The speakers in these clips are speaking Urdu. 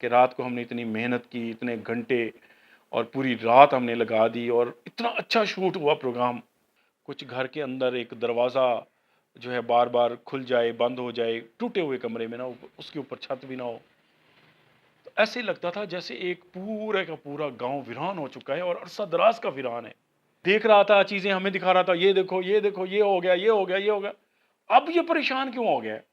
کہ رات کو ہم نے اتنی محنت کی، اتنے گھنٹے اور پوری رات ہم نے لگا دی، اور اتنا اچھا شوٹ ہوا پروگرام. کچھ گھر کے اندر ایک دروازہ جو ہے بار بار کھل جائے، بند ہو جائے، ٹوٹے ہوئے کمرے میں نا، اس کے اوپر چھت بھی نہ ہو. تو ایسے لگتا تھا جیسے ایک پورا کا پورا گاؤں ویران ہو چکا ہے، اور عرصہ دراز کا ویران ہے. دیکھ رہا تھا چیزیں، ہمیں دکھا رہا تھا، یہ دیکھو یہ دیکھو، یہ ہو گیا، یہ ہو گیا، یہ ہو گیا. اب یہ پریشان کیوں ہو گیا ہے؟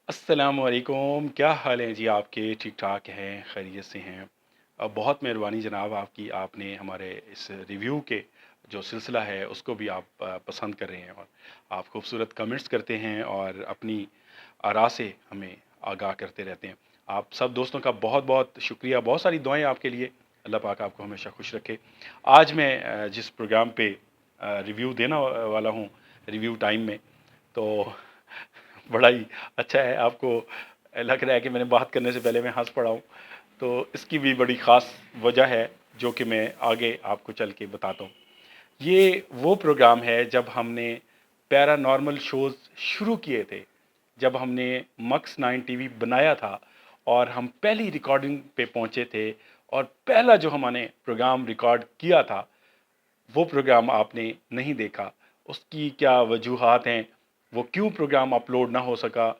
السلام علیکم، کیا حال ہیں جی آپ کے؟ ٹھیک ٹھاک ہیں؟ خیریت سے ہیں؟ بہت مہربانی جناب آپ کی، آپ نے ہمارے اس ریویو کے جو سلسلہ ہے اس کو بھی آپ پسند کر رہے ہیں، اور آپ خوبصورت کمنٹس کرتے ہیں اور اپنی آراء سے ہمیں آگاہ کرتے رہتے ہیں. آپ سب دوستوں کا بہت بہت شکریہ، بہت ساری دعائیں آپ کے لیے. اللہ پاک آپ کو ہمیشہ خوش رکھے. آج میں جس پروگرام پہ ریویو دینا والا ہوں، ریویو ٹائم میں، تو بڑا ہی اچھا ہے. آپ کو لگ رہا ہے کہ میں نے بات کرنے سے پہلے میں ہنس پڑا ہوں، تو اس کی بھی بڑی خاص وجہ ہے جو کہ میں آگے آپ کو چل کے بتاتا ہوں. یہ وہ پروگرام ہے جب ہم نے پیرا نارمل شوز شروع کیے تھے، جب ہم نے مکس 9 ٹی وی بنایا تھا، اور ہم پہلی ریکارڈنگ پہ پہنچے تھے، اور پہلا جو ہم نے پروگرام ریکارڈ کیا تھا وہ پروگرام آپ نے نہیں دیکھا. اس کی کیا وجوہات ہیں، وہ کیوں پروگرام اپلوڈ نہ ہو سکا،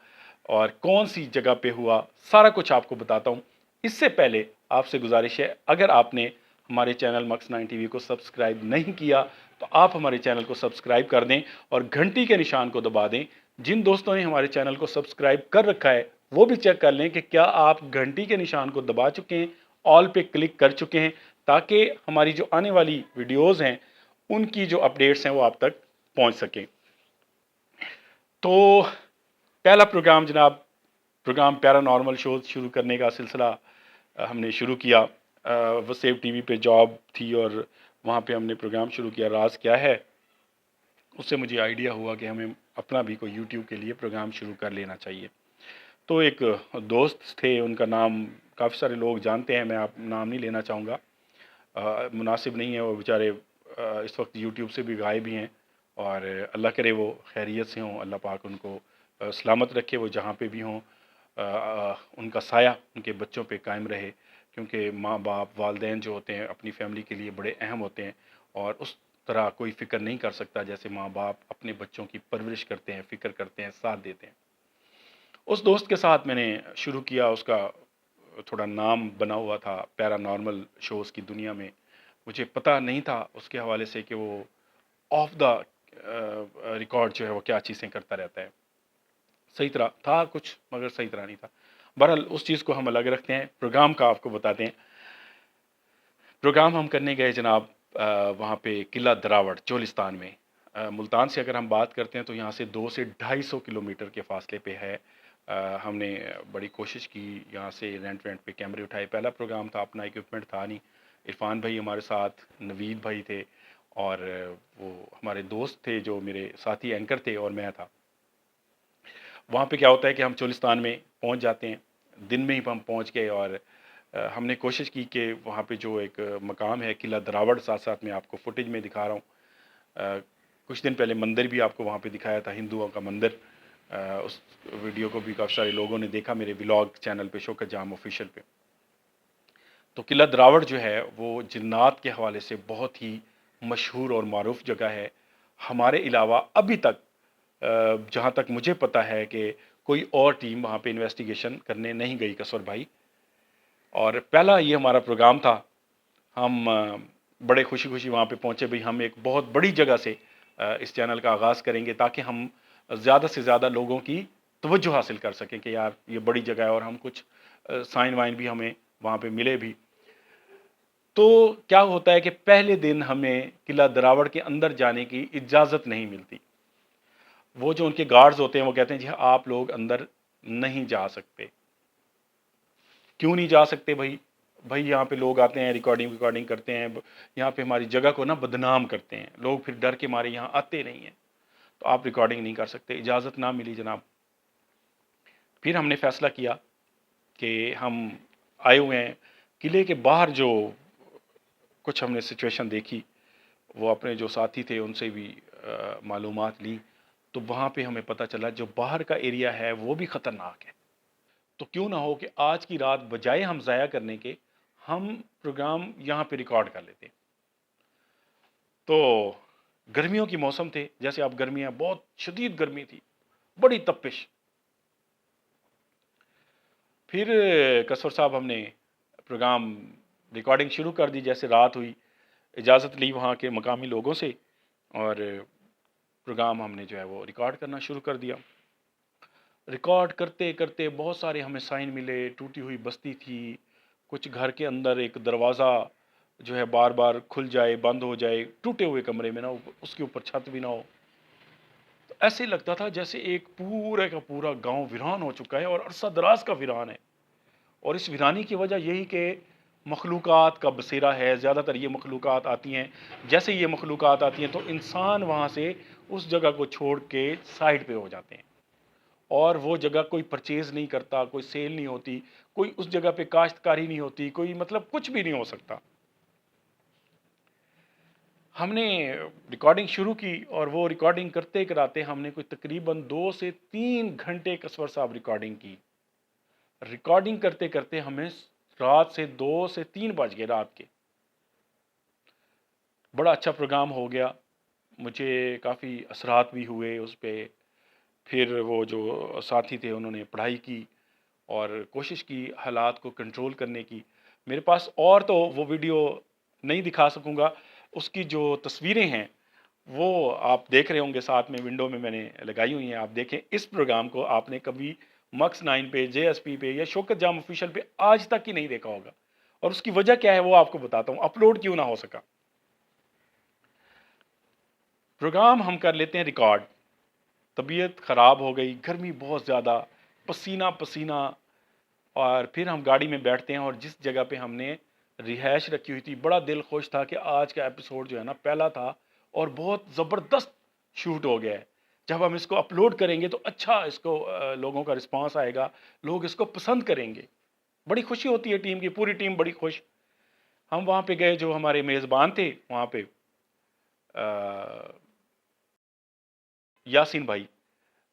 اور کون سی جگہ پہ ہوا، سارا کچھ آپ کو بتاتا ہوں. اس سے پہلے آپ سے گزارش ہے، اگر آپ نے ہمارے چینل مکس 9 ٹی وی کو سبسکرائب نہیں کیا تو آپ ہمارے چینل کو سبسکرائب کر دیں اور گھنٹی کے نشان کو دبا دیں. جن دوستوں نے ہمارے چینل کو سبسکرائب کر رکھا ہے وہ بھی چیک کر لیں کہ کیا آپ گھنٹی کے نشان کو دبا چکے ہیں، آل پہ کلک کر چکے ہیں، تاکہ ہماری جو آنے والی ویڈیوز ہیں ان کی جو اپڈیٹس ہیں وہ آپ تک پہنچ سکیں. تو پہلا پروگرام جناب، پروگرام پیرا نارمل شوز شروع کرنے کا سلسلہ ہم نے شروع کیا. وسیب ٹی وی پہ جاب تھی اور وہاں پہ ہم نے پروگرام شروع کیا، راز کیا ہے. اس سے مجھے آئیڈیا ہوا کہ ہمیں اپنا بھی کوئی یوٹیوب کے لیے پروگرام شروع کر لینا چاہیے. تو ایک دوست تھے، ان کا نام کافی سارے لوگ جانتے ہیں، میں آپ نام نہیں لینا چاہوں گا، مناسب نہیں ہے. وہ بیچارے اس وقت یوٹیوب سے بھی غائب بھی ہیں، اور اللہ کرے وہ خیریت سے ہوں، اللہ پاک ان کو سلامت رکھے، وہ جہاں پہ بھی ہوں. ان کا سایہ ان کے بچوں پہ قائم رہے، کیونکہ ماں باپ والدین جو ہوتے ہیں اپنی فیملی کے لیے بڑے اہم ہوتے ہیں، اور اس طرح کوئی فکر نہیں کر سکتا جیسے ماں باپ اپنے بچوں کی پرورش کرتے ہیں، فکر کرتے ہیں، ساتھ دیتے ہیں. اس دوست کے ساتھ میں نے شروع کیا. اس کا تھوڑا نام بنا ہوا تھا پیرا نارمل شوز کی دنیا میں. مجھے پتہ نہیں تھا اس کے حوالے سے کہ وہ آف دا ریکارڈ جو ہے وہ کیا چیزیں کرتا رہتا ہے. صحیح طرح تھا کچھ، مگر صحیح طرح نہیں تھا. بہرحال اس چیز کو ہم الگ رکھتے ہیں، پروگرام کا آپ کو بتاتے ہیں. پروگرام ہم کرنے گئے جناب وہاں پہ قلعہ دراوڑ چولستان میں. ملتان سے اگر ہم بات کرتے ہیں تو یہاں سے 200 سے 250 کلومیٹر کے فاصلے پہ ہے. ہم نے بڑی کوشش کی، یہاں سے رینٹ پہ کیمرے اٹھائے. پہلا پروگرام تھا، اپنا اکوپمنٹ تھا نہیں. عرفان بھائی ہمارے ساتھ، نوید بھائی تھے، اور وہ ہمارے دوست تھے جو میرے ساتھی اینکر تھے، اور میں تھا. وہاں پہ کیا ہوتا ہے کہ ہم چولستان میں پہنچ جاتے ہیں، دن میں ہی ہم پہنچ گئے، اور ہم نے کوشش کی کہ وہاں پہ جو ایک مقام ہے قلعہ دراوڑ، ساتھ ساتھ میں آپ کو فوٹیج میں دکھا رہا ہوں. کچھ دن پہلے مندر بھی آپ کو وہاں پہ دکھایا تھا، ہندوؤں کا مندر. اس ویڈیو کو بھی کافی سارے لوگوں نے دیکھا میرے ولاگ چینل پہ، شوکت جام آفیشیل پہ. تو قلعہ دراوڑ جو ہے وہ جنات کے حوالے سے بہت ہی مشہور اور معروف جگہ ہے. ہمارے علاوہ ابھی تک جہاں تک مجھے پتہ ہے کہ کوئی اور ٹیم وہاں پہ انویسٹیگیشن کرنے نہیں گئی، کسور بھائی. اور پہلا یہ ہمارا پروگرام تھا. ہم بڑے خوشی خوشی وہاں پہ پہنچے. بھئی ہم ایک بہت بڑی جگہ سے اس چینل کا آغاز کریں گے تاکہ ہم زیادہ سے زیادہ لوگوں کی توجہ حاصل کر سکیں کہ یار یہ بڑی جگہ ہے، اور ہم کچھ سائن وائن بھی ہمیں وہاں پہ ملے بھی. تو کیا ہوتا ہے کہ پہلے دن ہمیں قلعہ دراوڑ کے اندر جانے کی اجازت نہیں ملتی. وہ جو ان کے گارڈز ہوتے ہیں وہ کہتے ہیں جی آپ لوگ اندر نہیں جا سکتے. کیوں نہیں جا سکتے بھائی؟ بھائی یہاں پہ لوگ آتے ہیں، ریکارڈنگ کرتے ہیں، یہاں پہ ہماری جگہ کو نا بدنام کرتے ہیں لوگ، پھر ڈر کے مارے یہاں آتے نہیں ہیں، تو آپ ریکارڈنگ نہیں کر سکتے. اجازت نہ ملی جناب. پھر ہم نے فیصلہ کیا کہ ہم آئے ہوئے ہیں قلعے کے باہر. جو کچھ ہم نے سچویشن دیکھی، وہ اپنے جو ساتھی تھے ان سے بھی معلومات لی تو وہاں پہ ہمیں پتہ چلا جو باہر کا ایریا ہے وہ بھی خطرناک ہے. تو کیوں نہ ہو کہ آج کی رات بجائے ہم ضائع کرنے کے ہم پروگرام یہاں پہ ریکارڈ کر لیتے. تو گرمیوں کی موسم تھے، جیسے اب گرمیاں، بہت شدید گرمی تھی، بڑی تپش. پھر کسور صاحب ہم نے پروگرام ریکارڈنگ شروع کر دی. جیسے رات ہوئی اجازت لی وہاں کے مقامی لوگوں سے اور پروگرام ہم نے جو ہے وہ ریکارڈ کرنا شروع کر دیا. ریکارڈ کرتے کرتے بہت سارے ہمیں سائن ملے. ٹوٹی ہوئی بستی تھی، کچھ گھر کے اندر ایک دروازہ جو ہے بار بار کھل جائے بند ہو جائے، ٹوٹے ہوئے کمرے میں نہ ہو، اس کے اوپر چھت بھی نہ ہو. تو ایسے لگتا تھا جیسے ایک پورے کا پورا گاؤں ویران ہو چکا ہے اور عرصہ دراز کا ویران ہے. اور اس ویرانی کی وجہ یہی کہ مخلوقات کا بسیرا ہے. زیادہ تر یہ مخلوقات آتی ہیں، جیسے یہ مخلوقات آتی ہیں تو انسان وہاں سے اس جگہ کو چھوڑ کے سائڈ پہ ہو جاتے ہیں، اور وہ جگہ کوئی پرچیز نہیں کرتا، کوئی سیل نہیں ہوتی، کوئی اس جگہ پہ کاشتکاری نہیں ہوتی، کوئی مطلب کچھ بھی نہیں ہو سکتا. ہم نے ریکارڈنگ شروع کی اور وہ ریکارڈنگ کرتے کراتے ہم نے کوئی تقریباً 2 سے 3 گھنٹے کسور صاحب ریکارڈنگ کی. ریکارڈنگ کرتے کرتے ہمیں رات سے 2 سے 3 بج گئے رات کے. بڑا اچھا پروگرام ہو گیا، مجھے کافی اثرات بھی ہوئے اس پہ. پھر وہ جو ساتھی تھے انہوں نے پڑھائی کی اور کوشش کی حالات کو کنٹرول کرنے کی. میرے پاس اور تو وہ ویڈیو نہیں دکھا سکوں گا، اس کی جو تصویریں ہیں وہ آپ دیکھ رہے ہوں گے ساتھ میں ونڈو میں نے لگائی ہوئی ہیں. آپ دیکھیں اس پروگرام کو آپ نے کبھی مکس 9 پہ، جے ایس پی پہ یا شوکت جام آفیشیل پہ آج تک ہی نہیں دیکھا ہوگا. اور اس کی وجہ کیا ہے وہ آپ کو بتاتا ہوں، اپلوڈ کیوں نہ ہو سکا. پروگرام ہم کر لیتے ہیں ریکارڈ، طبیعت خراب ہو گئی، گرمی بہت زیادہ، پسینہ پسینہ. اور پھر ہم گاڑی میں بیٹھتے ہیں اور جس جگہ پہ ہم نے رہائش رکھی ہوئی تھی، بڑا دل خوش تھا کہ آج کا ایپیسوڈ جو ہے نا پہلا تھا اور بہت زبردست شوٹ ہو گیا ہے. جب ہم اس کو اپلوڈ کریں گے تو اچھا اس کو لوگوں کا رسپانس آئے گا، لوگ اس کو پسند کریں گے. بڑی خوشی ہوتی ہے ٹیم کی، پوری ٹیم بڑی خوش. ہم وہاں پہ گئے، جو ہمارے میزبان تھے وہاں پہ یاسین بھائی،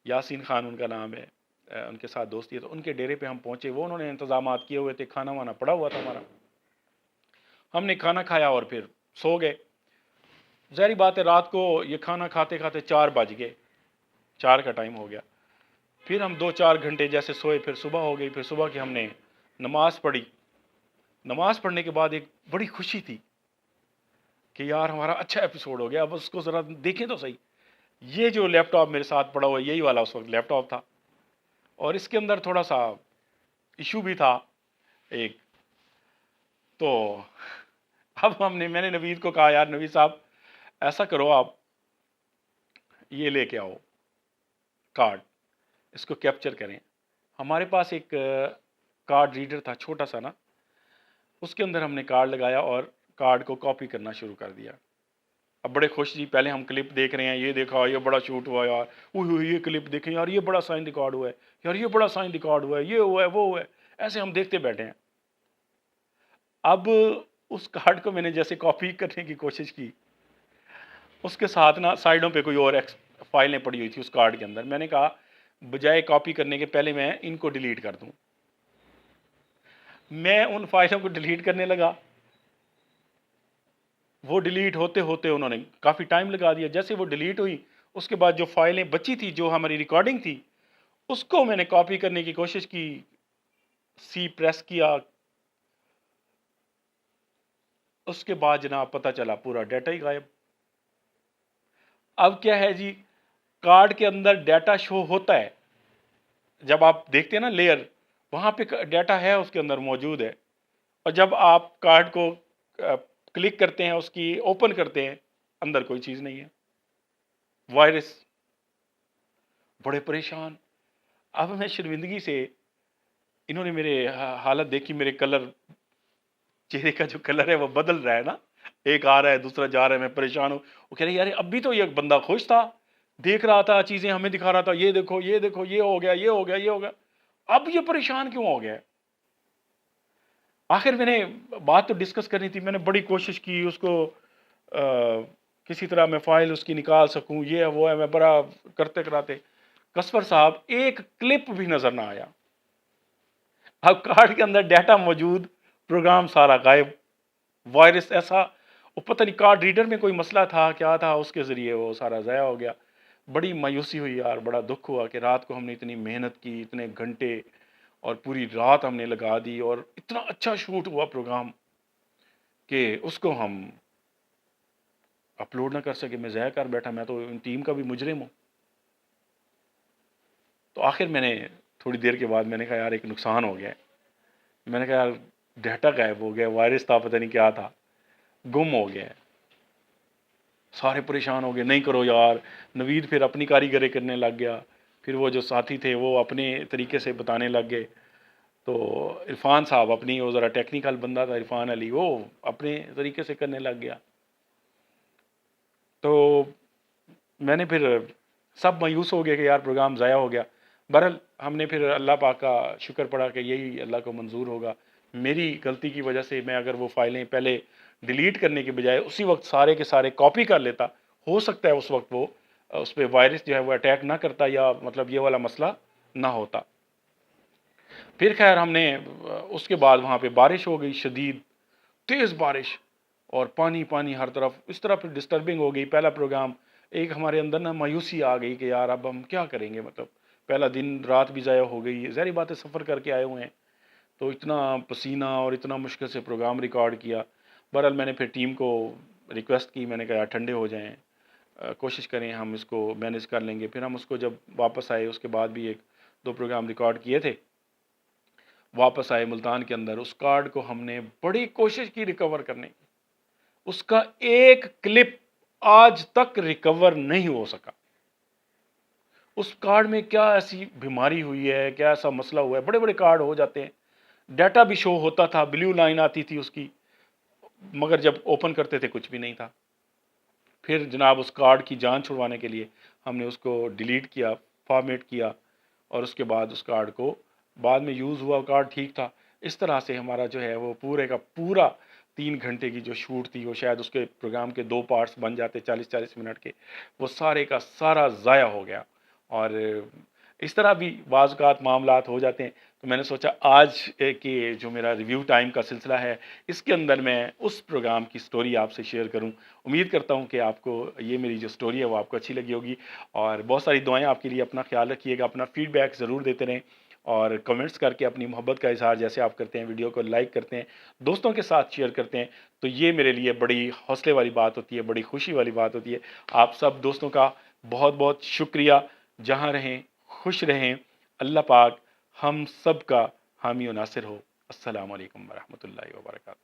یاسین خان ان کا نام ہے، ان کے ساتھ دوستی ہے. تو ان کے ڈیرے پہ ہم پہنچے، وہ انہوں نے انتظامات کیے ہوئے تھے، کھانا وانا پڑا ہوا تھا ہمارا. ہم نے کھانا کھایا اور پھر سو گئے. ظاہری بات ہے رات کو یہ کھانا کھاتے کھاتے 4 بج گئے، 4 کا ٹائم ہو گیا. پھر ہم 2 4 گھنٹے جیسے سوئے، پھر صبح ہو گئی. پھر صبح کی ہم نے نماز پڑھی. نماز پڑھنے کے بعد ایک بڑی خوشی تھی کہ یار ہمارا اچھا ایپیسوڈ ہو گیا. اب اس کو ذرا دیکھیں تو صحیح. یہ جو لیپ ٹاپ میرے ساتھ پڑا ہوا ہے یہی والا اس وقت لیپ ٹاپ تھا، اور اس کے اندر تھوڑا سا ایشو بھی تھا ایک. تو اب میں نے نوید کو کہا یار نوید صاحب ایسا کرو، آپ یہ لے کے آؤ کارڈ، اس کو کیپچر کریں. ہمارے پاس ایک کارڈ ریڈر تھا چھوٹا سا نا، اس کے اندر ہم نے کارڈ لگایا اور کارڈ کو کاپی کرنا شروع کر دیا. اب بڑے خوش جی، پہلے ہم کلپ دیکھ رہے ہیں، یہ دیکھا یہ بڑا شوٹ ہوا یار، یہ کلپ دیکھیں یار، یہ بڑا سائن ریکارڈ ہوا ہے یار، یہ بڑا سائن ریکارڈ ہوا ہے، یہ ہوا ہے وہ ہوا ہے. ایسے ہم دیکھتے بیٹھے ہیں. اب اس کارڈ کو میں نے جیسے کاپی کرنے کی کوشش کی، اس کے ساتھ نا سائڈوں پہ کوئی اور فائلیں پڑی ہوئی تھی اس کارڈ کے اندر. میں نے کہا بجائے کاپی کرنے کے پہلے میں ان کو ڈیلیٹ کر دوں. میں ان فائلوں کو ڈیلیٹ کرنے لگا. وہ ڈیلیٹ ہوتے ہوتے انہوں نے کافی ٹائم لگا دیا. جیسے وہ ڈیلیٹ ہوئی اس کے بعد جو فائلیں بچی تھی، جو ہماری ریکارڈنگ تھی، اس کو میں نے کاپی کرنے کی کوشش کی، سی پریس کیا. اس کے بعد جناب پتہ چلا پورا ڈیٹا ہی غائب. اب کیا ہے جی، کارڈ کے اندر ڈیٹا شو ہوتا ہے، جب آپ دیکھتے ہیں نا لیئر، وہاں پہ ڈیٹا ہے اس کے اندر موجود ہے. اور جب آپ کارڈ کو کلک کرتے ہیں، اس کی اوپن کرتے ہیں، اندر کوئی چیز نہیں ہے، وائرس. بڑے پریشان. اب میں شرمندگی سے، انہوں نے میرے حالت دیکھی، میرے کلر، چہرے کا جو کلر ہے وہ بدل رہا ہے نا، ایک آ رہا ہے دوسرا جا رہا ہے. میں پریشان ہوں. وہ کہہ رہے یار اب بھی تو یہ بندہ خوش تھا، دیکھ رہا تھا چیزیں ہمیں دکھا رہا تھا، یہ دیکھو یہ دیکھو یہ ہو گیا یہ ہو گیا یہ ہو گیا، اب یہ پریشان کیوں ہو گیا. آخر میں نے بات تو ڈسکس کرنی تھی، میں نے بڑی کوشش کی اس کو کسی طرح میں فائل اس کی نکال سکوں، یہ ہے وہ ہے، میں بڑا کرتے کراتے کسفر صاحب ایک کلپ بھی نظر نہ آیا. اب کارڈ کے اندر ڈیٹا موجود، پروگرام سارا غائب، وائرس ایسا، وہ پتہ نہیں کارڈ ریڈر میں کوئی مسئلہ تھا کیا تھا، اس کے ذریعے وہ سارا ضائع ہو گیا. بڑی مایوسی ہوئی یار، بڑا دکھ ہوا کہ رات کو ہم نے اتنی محنت کی، اتنے گھنٹے اور پوری رات ہم نے لگا دی، اور اتنا اچھا شوٹ ہوا پروگرام کہ اس کو ہم اپلوڈ نہ کر سکے. میں ضائع کر بیٹھا، میں تو ان ٹیم کا بھی مجرم ہوں. تو آخر میں نے تھوڑی دیر کے بعد میں نے کہا یار ایک نقصان ہو گیا ہے. میں نے کہا یار ڈیٹا غائب ہو گیا، وائرس تھا پتہ نہیں کیا تھا، گم ہو گیا ہے. سارے پریشان ہو گئے، نہیں کرو یار. نوید پھر اپنی کاریگری کرنے لگ گیا، پھر وہ جو ساتھی تھے وہ اپنے طریقے سے بتانے لگ گئے. تو عرفان صاحب اپنی، وہ ذرا ٹیکنیکل بندہ تھا عرفان علی، وہ اپنے طریقے سے کرنے لگ گیا. تو میں نے پھر سب مایوس ہو گئے کہ یار پروگرام ضائع ہو گیا. بہرحال ہم نے پھر اللہ پاک کا شکر پڑا کہ یہی اللہ کو منظور ہوگا. میری غلطی کی وجہ سے میں اگر وہ فائلیں پہلے ڈیلیٹ کرنے کے بجائے اسی وقت سارے کے سارے کاپی کر لیتا، ہو سکتا ہے اس وقت وہ اس پہ وائرس جو ہے وہ اٹیک نہ کرتا، یا مطلب یہ والا مسئلہ نہ ہوتا. پھر خیر ہم نے اس کے بعد وہاں پہ بارش ہو گئی، شدید تیز بارش، اور پانی پانی ہر طرف. اس طرح پھر ڈسٹربنگ ہو گئی پہلا پروگرام. ایک ہمارے اندر نا مایوسی آ گئی کہ یار اب ہم کیا کریں گے، مطلب پہلا دن رات بھی ضائع ہو گئی. ظاہری بات ہے سفر کر کے آئے ہوئے ہیں، تو اتنا پسینہ اور اتنا مشکل سے پروگرام ریکارڈ کیا. بہرحال میں نے پھر ٹیم کو ریکویسٹ کی، میں نے کہا یار ٹھنڈے ہو جائیں، کوشش کریں ہم اس کو مینیج کر لیں گے. پھر ہم اس کو جب واپس آئے، اس کے بعد بھی ایک دو پروگرام ریکارڈ کیے تھے، واپس آئے ملتان کے اندر، اس کارڈ کو ہم نے بڑی کوشش کی ریکور کرنے کی. اس کا ایک کلپ آج تک ریکور نہیں ہو سکا. اس کارڈ میں کیا ایسی بیماری ہوئی ہے، کیا ایسا مسئلہ ہوا ہے. بڑے بڑے کارڈ ہو جاتے ہیں، ڈیٹا بھی شو ہوتا تھا، بلیو لائن آتی تھی اس کی، مگر جب اوپن کرتے تھے کچھ بھی نہیں تھا. پھر جناب اس کارڈ کی جان چھڑوانے کے لیے ہم نے اس کو ڈیلیٹ کیا، فارمیٹ کیا، اور اس کے بعد اس کارڈ کو بعد میں یوز ہوا، کارڈ ٹھیک تھا. اس طرح سے ہمارا جو ہے وہ پورے کا پورا 3 گھنٹے کی جو شوٹ تھی، وہ شاید اس کے پروگرام کے 2 پارٹس بن جاتے 40-40 منٹ کے، وہ سارے کا سارا ضائع ہو گیا. اور اس طرح بھی بعض اوقات معاملات ہو جاتے ہیں. تو میں نے سوچا آج کے جو میرا ریویو ٹائم کا سلسلہ ہے، اس کے اندر میں اس پروگرام کی سٹوری آپ سے شیئر کروں. امید کرتا ہوں کہ آپ کو یہ میری جو سٹوری ہے وہ آپ کو اچھی لگی ہوگی، اور بہت ساری دعائیں آپ کے لیے. اپنا خیال رکھیے گا، اپنا فیڈ بیک ضرور دیتے رہیں، اور کمنٹس کر کے اپنی محبت کا اظہار جیسے آپ کرتے ہیں، ویڈیو کو لائک کرتے ہیں، دوستوں کے ساتھ شیئر کرتے ہیں، تو یہ میرے لیے بڑی حوصلے والی بات ہوتی ہے، بڑی خوشی والی بات ہوتی ہے. آپ سب دوستوں کا بہت بہت شکریہ. جہاں رہیں خوش رہیں. اللہ پاک ہم سب کا حامی و ناصر ہو. السلام علیکم ورحمۃ اللہ وبرکاتہ.